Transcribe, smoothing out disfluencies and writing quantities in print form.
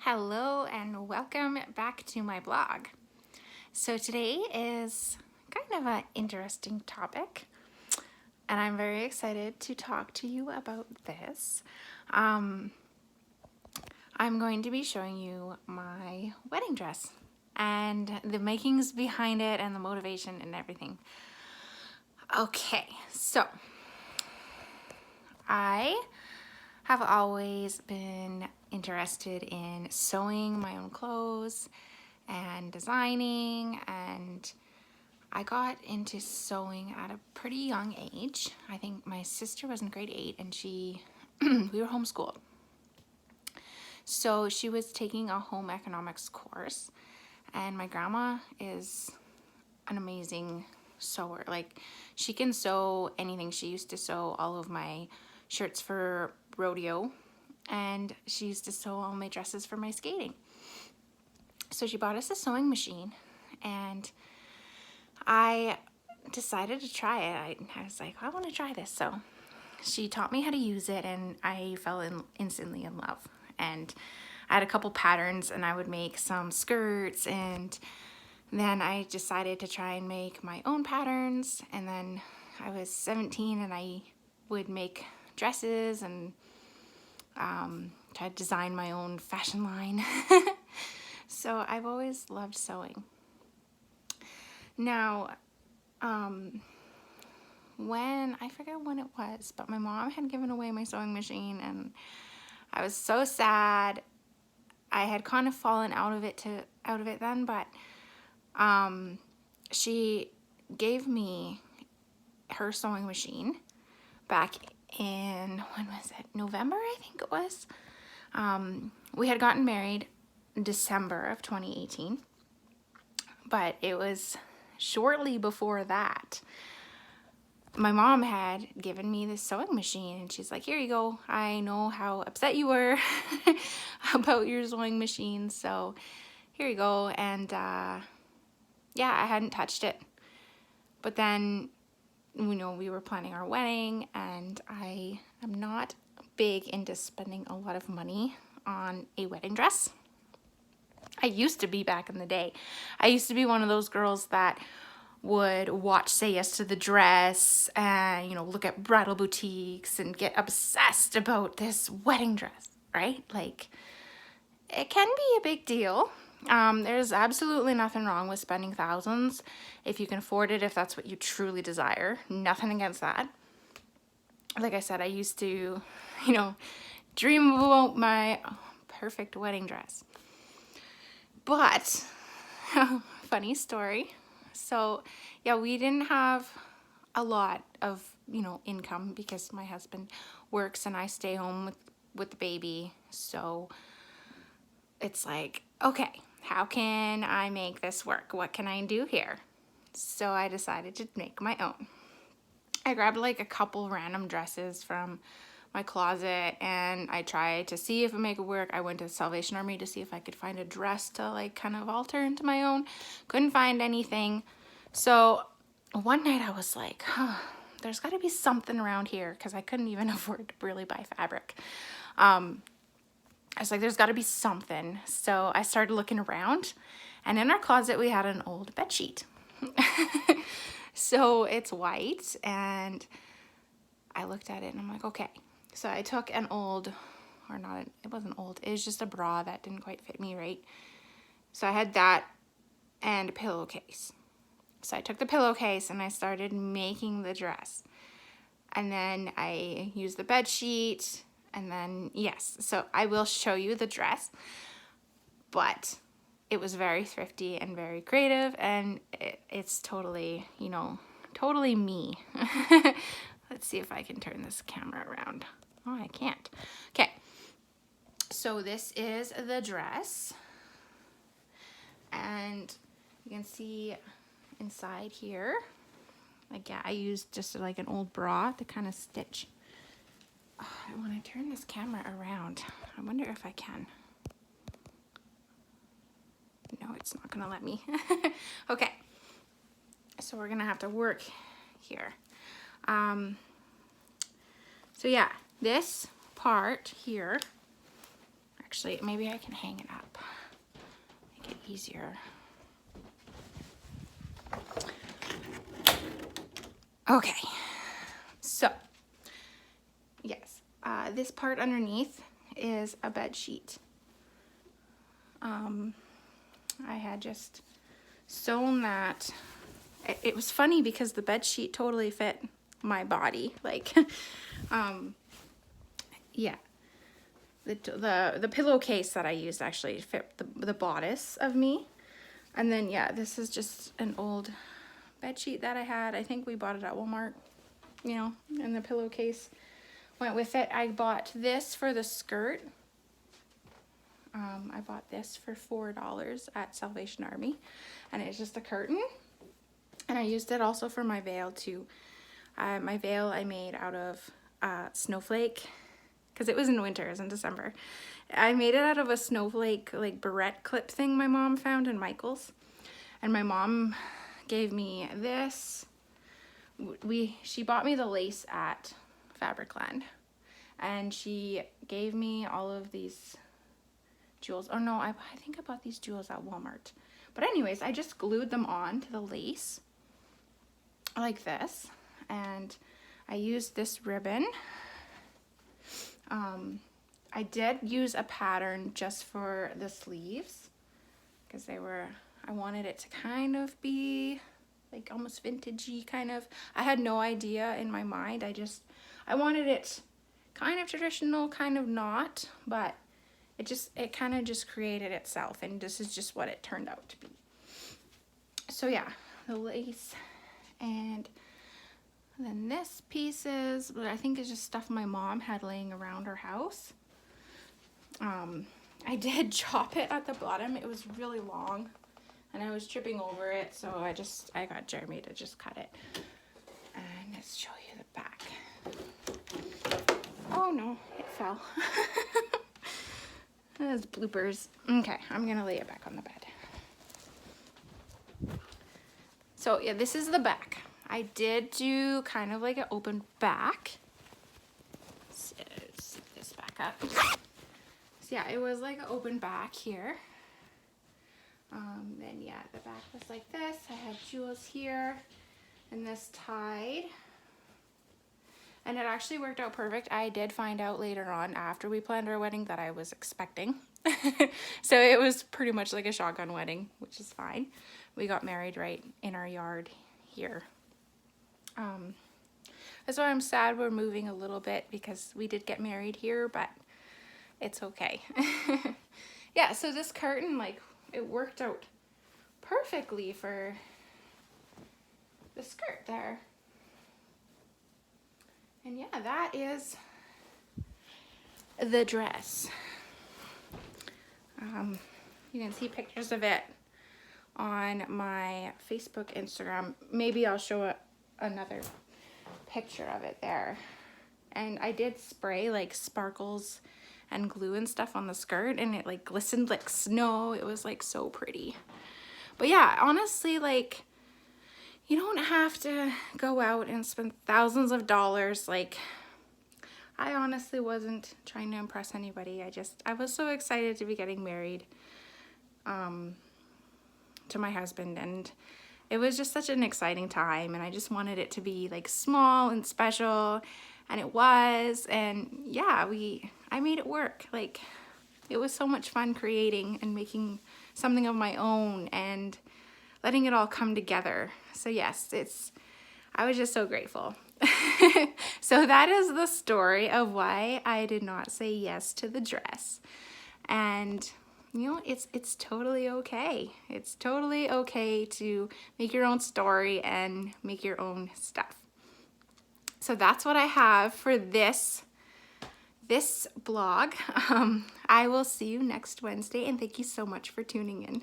Hello and welcome back to my blog. So today is kind of an interesting topic and I'm very excited to talk to you about this. I'm going to be showing you my wedding dress and the makings behind it and the motivation and everything. Okay, so I have always been interested in sewing my own clothes and designing, and I got into sewing at a pretty young age. I think my sister was in grade 8 and we were homeschooled. So she was taking a home economics course, and my grandma is an amazing sewer. Like, she can sew anything. She used to sew all of my shirts for rodeo, and she used to sew all my dresses for my skating. So she bought us a sewing machine, and I decided to try it. I was like, I want to try this. So she taught me how to use it, and I fell instantly in love. And I had a couple patterns, and I would make some skirts, and then I decided to try and make my own patterns. And then I was 17 and I would make dresses and try to design my own fashion line. So I've always loved sewing. Now, when, I forget when it was, but my mom had given away my sewing machine and I was so sad. I had kind of fallen out of it then, but she gave me her sewing machine back in, when was it? November, I think it was. We had gotten married in December of 2018, but it was shortly before that. My mom had given me this sewing machine, and she's like, here you go. I know how upset you were about your sewing machine, so here you go. And yeah, I hadn't touched it. But then, we were planning our wedding, and I am not big into spending a lot of money on a wedding dress. I used to be back in the day. I used to be one of those girls that would watch Say Yes to the Dress and, look at bridal boutiques and get obsessed about this wedding dress, right? Like, it can be a big deal. There's absolutely nothing wrong with spending thousands if you can afford it, if that's what you truly desire. Nothing against that. Like I said, I used to, dream about my perfect wedding dress. But, funny story. So, yeah, we didn't have a lot of, income because my husband works and I stay home with the baby. So it's like, okay, how can I make this work? What can I do here? So I decided to make my own. I grabbed like a couple random dresses from my closet and I tried to see if it make it work. I went to the Salvation Army to see if I could find a dress to like kind of alter into my own. Couldn't find anything. So one night I was like, there's got to be something around here, because I couldn't even afford to really buy fabric. I was like, there's got to be something. So I started looking around, and in our closet we had an old bed sheet. So it's white, and I looked at it and I'm like, okay. So I took an old, or not, it wasn't old, it was just a bra that didn't quite fit me right. So I had that and a pillowcase. So I took the pillowcase and I started making the dress. And then I used the bed sheet, and then, yes, so I will show you the dress. But it was very thrifty and very creative, and it's totally, totally me. Let's see if I can turn this camera around. Oh, I can't. Okay, so this is the dress, and you can see inside here, like, yeah, I used just like an old bra to kind of stitch. Oh, I want to turn this camera around. I wonder if I can. No, it's not gonna let me. Okay, so we're gonna have to work here. So yeah, this part here, Actually, maybe I can hang it up, make it easier. Okay, so yes, this part underneath is a bed sheet. I had just sewn that. It was funny because the bed sheet totally fit my body. Like, yeah. The pillowcase that I used actually fit the bodice of me. And then, yeah, this is just an old bed sheet that I had. I think we bought it at Walmart, you know, and the pillowcase went with it. I bought this for the skirt. I bought this for $4 at Salvation Army, and it's just a curtain. And I used it also for my veil too. My veil I made out of snowflake, because it was in winter, it was in December. I made it out of a snowflake like barrette clip thing my mom found in Michael's. And my mom gave me this. She bought me the lace at Fabricland. And she gave me all of these jewels. Oh no, I think I bought these jewels at Walmart. But anyways, I just glued them on to the lace like this. And I used this ribbon. I did use a pattern just for the sleeves because I wanted it to kind of be like almost vintagey kind of. I had no idea in my mind. I wanted it kind of traditional, kind of not, but it kind of just created itself, and this is just what it turned out to be. So yeah, the lace, and then this piece is, I think is just stuff my mom had laying around her house. I did chop it at the bottom. It was really long and I was tripping over it, so I got Jeremy to just cut it. And let's show you the back. Oh no, it fell. Those bloopers. Okay, I'm gonna lay it back on the bed. So yeah, this is the back. I did do kind of like an open back. So zip this back up. So yeah, it was like an open back here. Then yeah, the back was like this. I had jewels here, and this tied. And it actually worked out perfect. I did find out later on after we planned our wedding that I was expecting. So it was pretty much like a shotgun wedding, which is fine. We got married right in our yard here. That's why I'm sad we're moving a little bit, because we did get married here, but it's okay. Yeah, so this curtain, like, it worked out perfectly for the skirt there. And yeah, that is the dress. You can see pictures of it on my Facebook, Instagram. Maybe I'll show another picture of it there. And I did spray like sparkles and glue and stuff on the skirt, and it like glistened like snow. It was like so pretty. But yeah, honestly, like, you don't have to go out and spend thousands of dollars. Like, I honestly wasn't trying to impress anybody. I was so excited to be getting married to my husband, and it was just such an exciting time, and I just wanted it to be like small and special, and it was. And yeah, I made it work. Like, it was so much fun creating and making something of my own and letting it all come together. So yes, I was just so grateful. So that is the story of why I did not say yes to the dress. And you know, it's totally okay. It's totally okay to make your own story and make your own stuff. So that's what I have for this blog. I will see you next Wednesday, and thank you so much for tuning in.